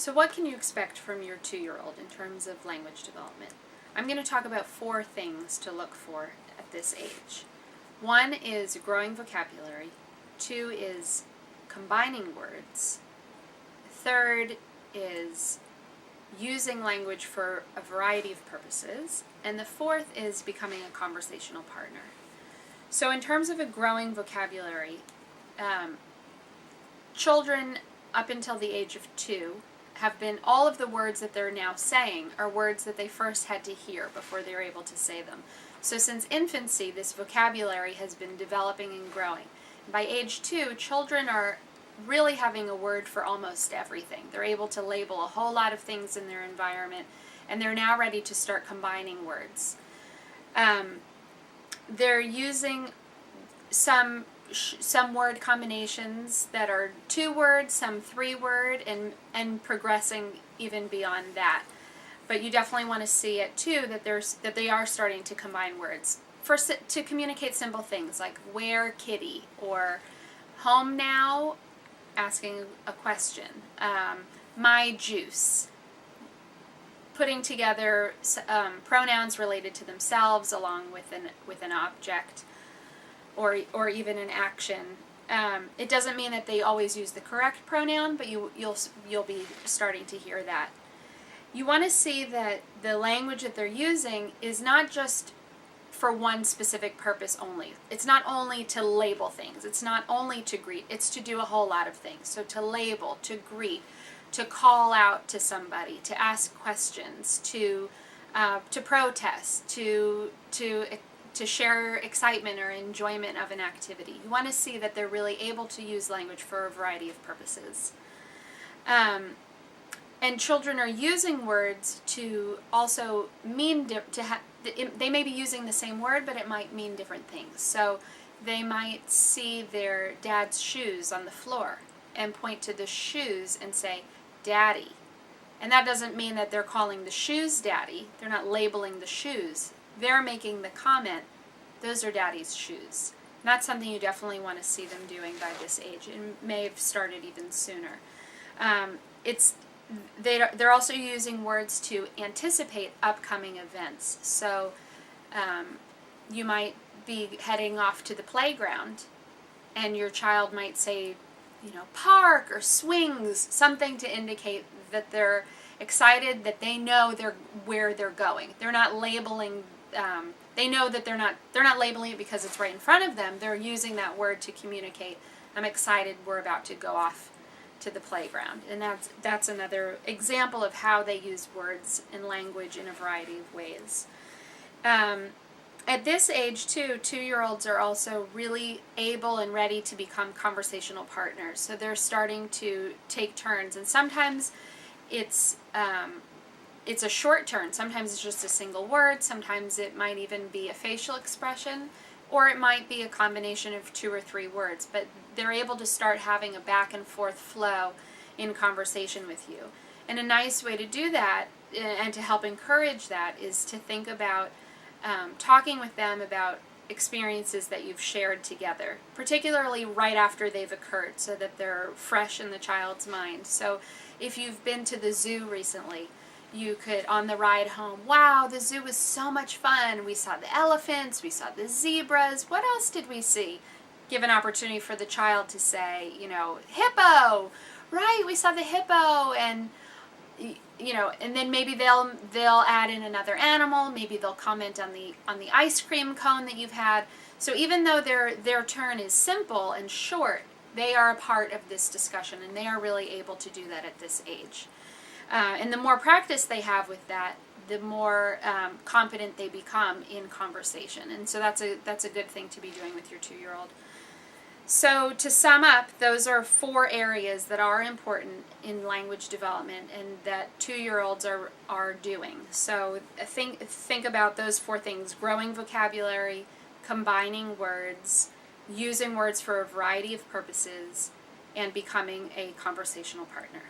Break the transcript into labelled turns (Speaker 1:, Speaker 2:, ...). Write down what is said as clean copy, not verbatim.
Speaker 1: So what can you expect from your 2-year-old in terms of language development? I'm going to talk about 4 things to look for at this age. 1 is growing vocabulary. 2 is combining words. 3rd is using language for a variety of purposes. And the 4th is becoming a conversational partner. So in terms of a growing vocabulary, children up until the age of 2 have been, all of the words that they're now saying are words that they first had to hear before they were able to say them. So since infancy, this vocabulary has been developing and growing. By age 2, children are really having a word for almost everything. They're able to label a whole lot of things in their environment, and they're now ready to start combining words. They're using some word combinations that are 2-word, some 3-word, and progressing even beyond that. But you definitely want to see it too that they are starting to combine words to communicate simple things like where kitty, or home now, asking a question, my juice, putting together pronouns related to themselves along with an object, or even an action. It doesn't mean that they always use the correct pronoun, but you'll be starting to hear that. You want to see that the language that they're using is not just for one specific purpose only. It's not only to label things. It's not only to greet. It's to do a whole lot of things. So to label, to greet, to call out to somebody, to ask questions, to protest, to share excitement or enjoyment of an activity. You want to see that they're really able to use language for a variety of purposes. And children are using words to also mean, they may be using the same word, but it might mean different things. So they might see their dad's shoes on the floor and point to the shoes and say, Daddy. And that doesn't mean that they're calling the shoes Daddy. They're not labeling the shoes. They're making the comment, those are Daddy's shoes. And that's something you definitely want to see them doing by this age. It may have started even sooner. They're also using words to anticipate upcoming events. So you might be heading off to the playground, and your child might say, park or swings, something to indicate that they're excited, that they know where they're going. They're not labeling. They know that they're not labeling it because it's right in front of them. They're using that word to communicate, I'm excited, we're about to go off to the playground. And that's another example of how they use words and language in a variety of ways. At this age too, 2-year-olds are also really able and ready to become conversational partners. So they're starting to take turns, and sometimes it's a short turn. Sometimes it's just a single word. Sometimes it might even be a facial expression, or it might be a combination of 2 or 3 words. But they're able to start having a back and forth flow in conversation with you. And a nice way to do that and to help encourage that is to think about talking with them about experiences that you've shared together, particularly right after they've occurred, so that they're fresh in the child's mind. So if you've been to the zoo recently, you could, on the ride home, wow, the zoo was so much fun. We saw the elephants, we saw the zebras. What else did we see? Give an opportunity for the child to say, hippo, right, we saw the hippo, and and then maybe they'll add in another animal. Maybe they'll comment on the ice cream cone that you've had. So even though their turn is simple and short, they are a part of this discussion, and they are really able to do that at this age. And the more practice they have with that, the more competent they become in conversation. And so that's a good thing to be doing with your 2-year-old. So to sum up, those are 4 areas that are important in language development and that 2-year-olds are doing. So think about those 4 things: growing vocabulary, combining words, using words for a variety of purposes, and becoming a conversational partner.